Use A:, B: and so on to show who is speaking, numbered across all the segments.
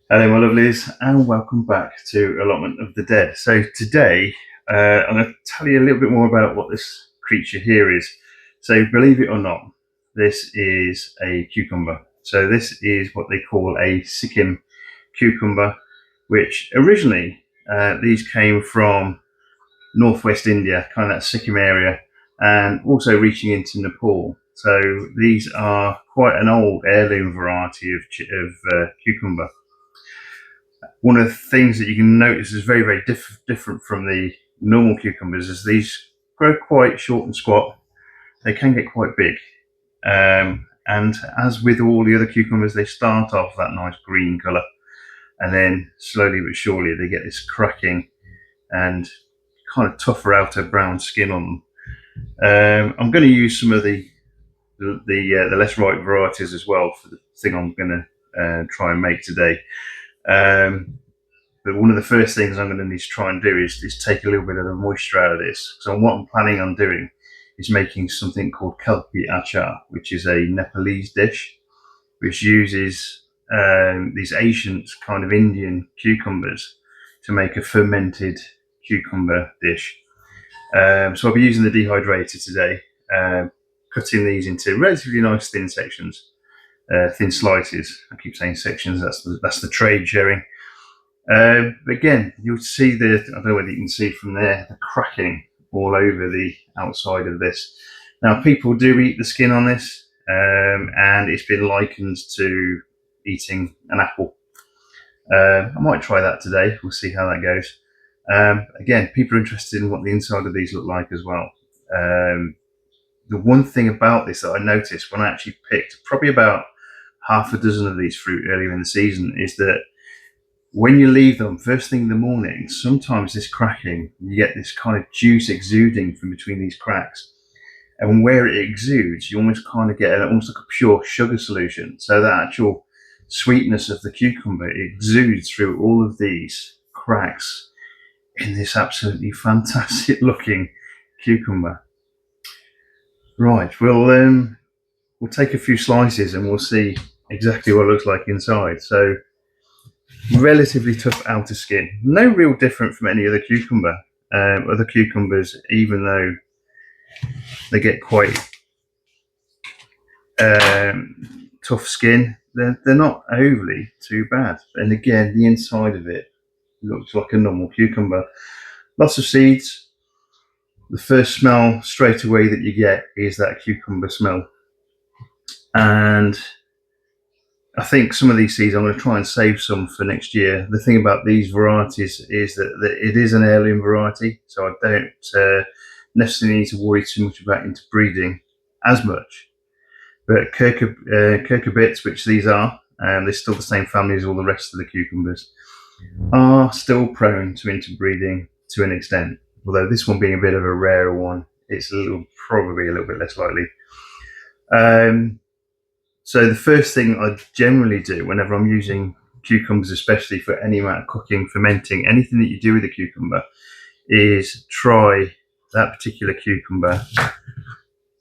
A: Hello, my lovelies, and welcome back to Allotment of the Dead. So today, I'm going to tell you a little bit more about what this creature here is. So believe it or not, this is a cucumber. So this is what they call a Sikkim cucumber, which originally these came from northwest India, kind of that Sikkim area, and also reaching into Nepal. So these are quite an old heirloom variety of cucumber. One of the things that you can notice is very different from the normal cucumbers is these grow quite short and squat. They can get quite big, and as with all the other cucumbers, they start off that nice green colour, and then slowly but surely they get this cracking and kind of tougher outer brown skin on them. I'm going to use some of the less ripe varieties as well for the thing I'm going to try and make today. But one of the first things I'm going to need to try and do is take a little bit of the moisture out of this. So what I'm planning on doing is making something called Khulpi Achaar, which is a Nepalese dish, which uses these ancient kind of Indian cucumbers to make a fermented cucumber dish. So I'll be using the dehydrator today, cutting these into relatively nice thin sections, thin slices. I keep saying sections, that's the trade sharing. Again, you'll see I don't know whether you can see from there, the cracking all over the outside of this. Now, people do eat the skin on this, and it's been likened to eating an apple. I might try that today. We'll see how that goes. Again, people are interested in what the inside of these look like as well. The one thing about this that I noticed when I actually picked probably about half a dozen of these fruit earlier in the season is that when you leave them first thing in the morning, sometimes this cracking, you get this kind of juice exuding from between these cracks. And where it exudes, you almost kind of get almost like a pure sugar solution. So the actual sweetness of the cucumber exudes through all of these cracks in this absolutely fantastic looking cucumber. Right, we'll take a few slices and we'll see exactly what it looks like inside. So relatively tough outer skin, no real different from any other cucumber. Other cucumbers, even though they get quite tough skin, they're not overly too bad. And again, the inside of it looks like a normal cucumber. Lots of seeds. The first smell straight away that you get is that cucumber smell. And I think some of these seeds I'm going to try and save some for next year. The thing about these varieties is that it is an heirloom variety, so I don't necessarily need to worry too much about interbreeding as much. But cucurbits, which these are, they're still the same family as all the rest of the cucumbers, are still prone to interbreeding to an extent. Although this one being a bit of a rarer one, it's probably a little bit less likely. So the first thing I generally do whenever I'm using cucumbers, especially for any amount of cooking, fermenting, anything that you do with a cucumber, is try that particular cucumber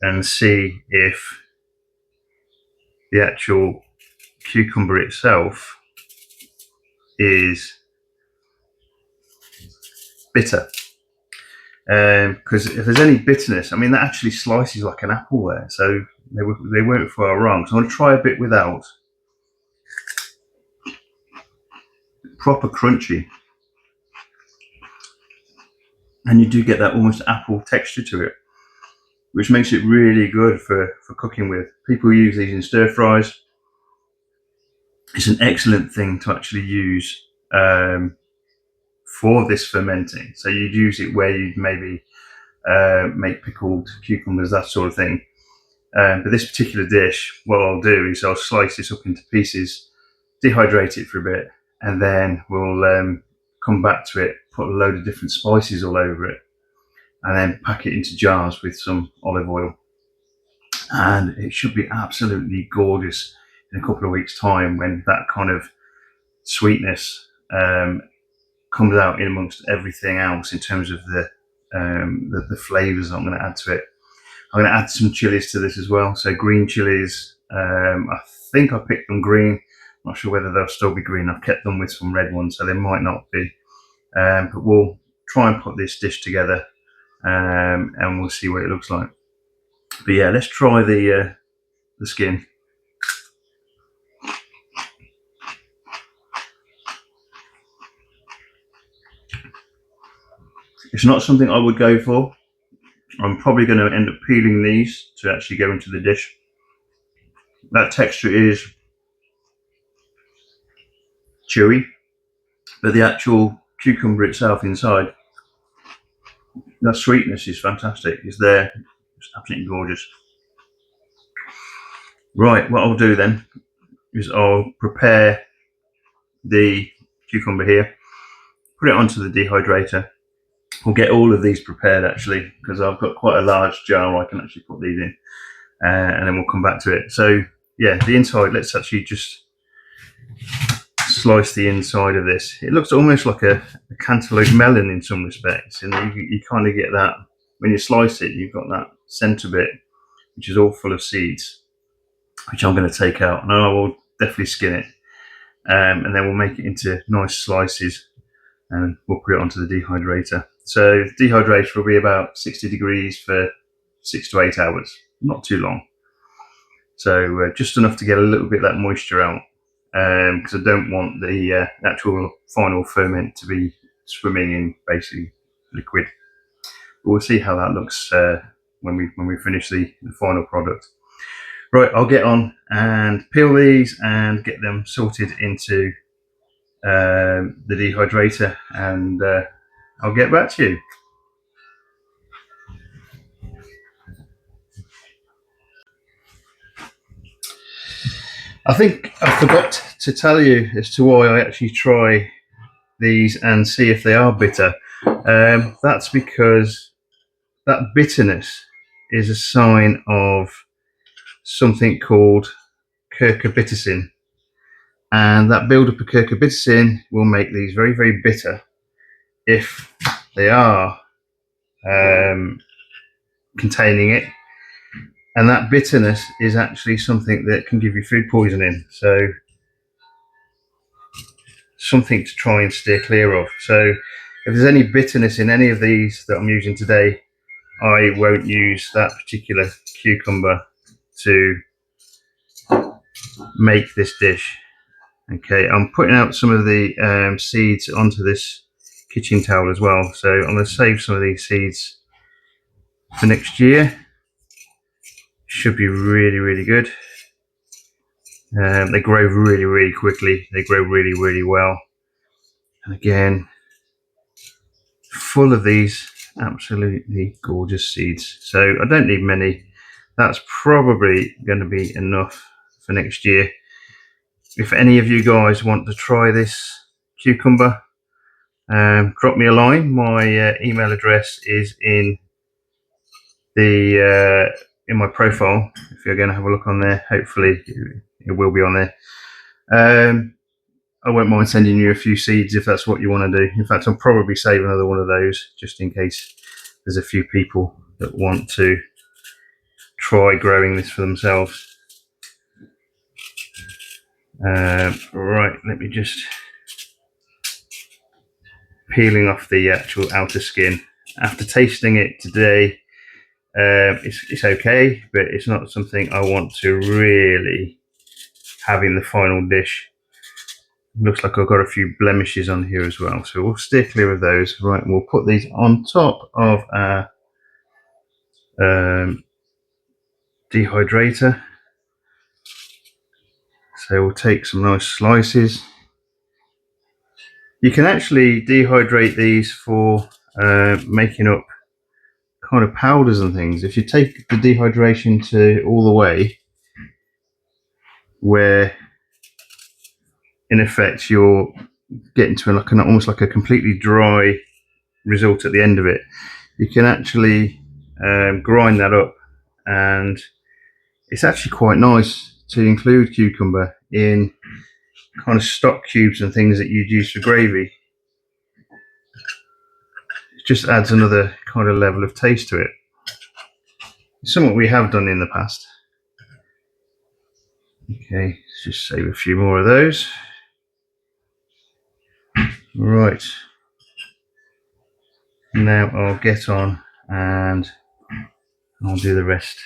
A: and see if the actual cucumber itself is bitter. Because if there's any bitterness, I mean, that actually slices like an apple there, so they weren't far wrong. So I'm going to try a bit without. Proper crunchy, and you do get that almost apple texture to it, which makes it really good for cooking with. People use these in stir fries. It's an excellent thing to actually use for this fermenting. So you'd use it where you'd maybe make pickled cucumbers, that sort of thing. But this particular dish, what I'll do is I'll slice this up into pieces, dehydrate it for a bit, and then we'll come back to it, put a load of different spices all over it, and then pack it into jars with some olive oil. And it should be absolutely gorgeous in a couple of weeks' time when that kind of sweetness comes out in amongst everything else in terms of the flavors I'm going to add to it. I'm going to add some chilies to this as well. So green chilies, I think I picked them green. Not sure whether they'll still be green. I've kept them with some red ones, so they might not be. But we'll try and put this dish together, and we'll see what it looks like. But yeah, let's try the skin. It's not something I would go for. I'm probably going to end up peeling these to actually go into the dish. That texture is chewy, but the actual cucumber itself inside, that sweetness is fantastic. It's there. It's absolutely gorgeous. Right, what I'll do then is I'll prepare the cucumber here, put it onto the dehydrator. We'll get all of these prepared actually, because I've got quite a large jar I can actually put these in, and then we'll come back to it. So yeah, the inside, let's actually just slice the inside of this. It looks almost like a cantaloupe melon in some respects, and you kind of get that when you slice it. You've got that centre bit which is all full of seeds, which I'm going to take out, and I will definitely skin it, and then we'll make it into nice slices, and we'll put it onto the dehydrator. So the dehydrator will be about 60 degrees for 6 to 8 hours, not too long. So just enough to get a little bit of that moisture out, because I don't want the actual final ferment to be swimming in basically liquid. But we'll see how that looks when we finish the final product. Right, I'll get on and peel these and get them sorted into the dehydrator, and I'll get back to you. I think I forgot to tell you as to why I actually try these and see if they are bitter. That's because that bitterness is a sign of something called cucurbitacin, and that buildup of cucurbitacin will make these very, very bitter if they are containing it, and that bitterness is actually something that can give you food poisoning, so something to try and steer clear of. So if there's any bitterness in any of these that I'm using today, I won't use that particular cucumber to make this dish. Okay, I'm putting out some of the seeds onto this kitchen towel as well, so I'm going to save some of these seeds for next year. Should be really, really good. They grow really, really quickly. They grow really, really well. And again, full of these absolutely gorgeous seeds. So I don't need many. That's probably going to be enough for next year. If any of you guys want to try this cucumber, drop me a line. My email address is in my profile. If you're going to have a look on there, hopefully it will be on there. I won't mind sending you a few seeds if that's what you want to do. In fact, I'll probably save another one of those just in case there's a few people that want to try growing this for themselves. Right, let me just peeling off the actual outer skin. After tasting it today, it's okay, but it's not something I want to really have in the final dish. Looks like I've got a few blemishes on here as well, so we'll steer clear of those. Right, we'll put these on top of our dehydrator. So we'll take some nice slices. You can actually dehydrate these for making up kind of powders and things. If you take the dehydration to all the way, where in effect you're getting to almost like a completely dry result at the end of it, you can actually grind that up, and it's actually quite nice to include cucumber in kind of stock cubes and things that you'd use for gravy. It just adds another kind of level of taste to it. It's something we have done in the past. Okay, let's just save a few more of those. Right, now I'll get on and I'll do the rest.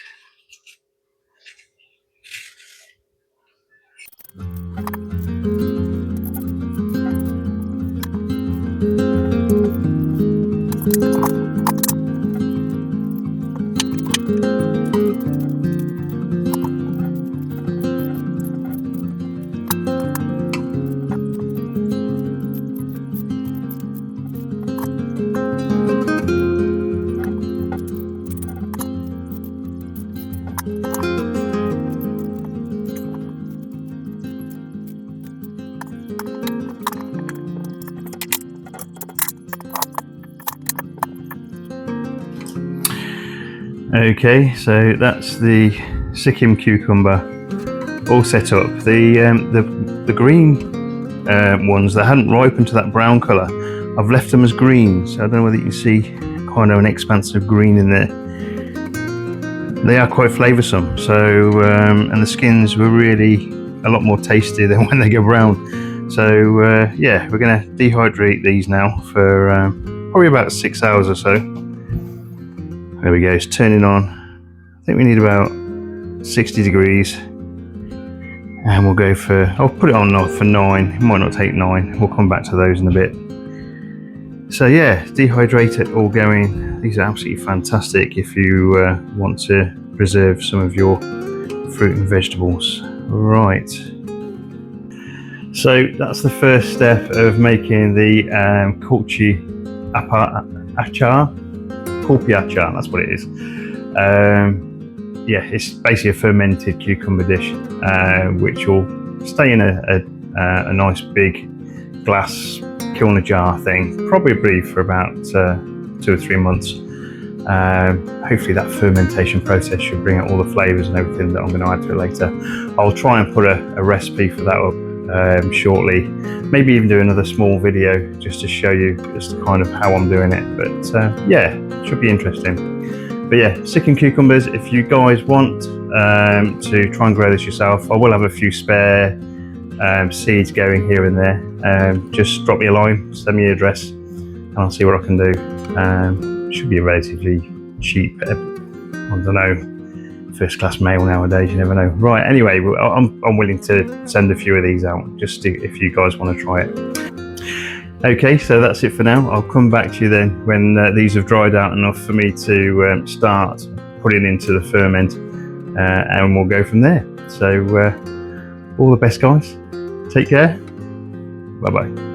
A: Okay, so that's the Sikkim cucumber all set up. The green ones that hadn't ripened to that brown colour, I've left them as green, so I don't know whether you can see kind of an expanse of green in there. They are quite flavoursome, so and the skins were really a lot more tasty than when they go brown. So yeah, we're going to dehydrate these now for probably about 6 hours or so. There we go, it's turning on. I think we need about 60 degrees. And we'll go for, I'll put it on for 9. It might not take 9. We'll come back to those in a bit. So yeah, dehydrated, all going. These are absolutely fantastic if you want to preserve some of your fruit and vegetables. Right. So that's the first step of making the Khulpi Achaar. Khulpi Achaar, that's what it is. Yeah, it's basically a fermented cucumber dish, which will stay in a nice big glass kiln jar thing, probably for about 2 or 3 months. Hopefully that fermentation process should bring out all the flavours and everything that I'm going to add to it later. I'll try and put a recipe for that up shortly, maybe even do another small video just to show you just kind of how I'm doing it. But yeah, it should be interesting. But yeah, Sikkim cucumbers, if you guys want to try and grow this yourself, I will have a few spare seeds going here and there. Just drop me a line, send me your address, and I'll see what I can do. Should be a relatively cheap, I don't know, first class mail nowadays, you never know. Right, anyway, I'm willing to send a few of these out, just if you guys want to try it. Okay, so that's it for now. I'll come back to you then when these have dried out enough for me to start putting into the ferment, and we'll go from there. So all the best, guys. Take care. Bye bye.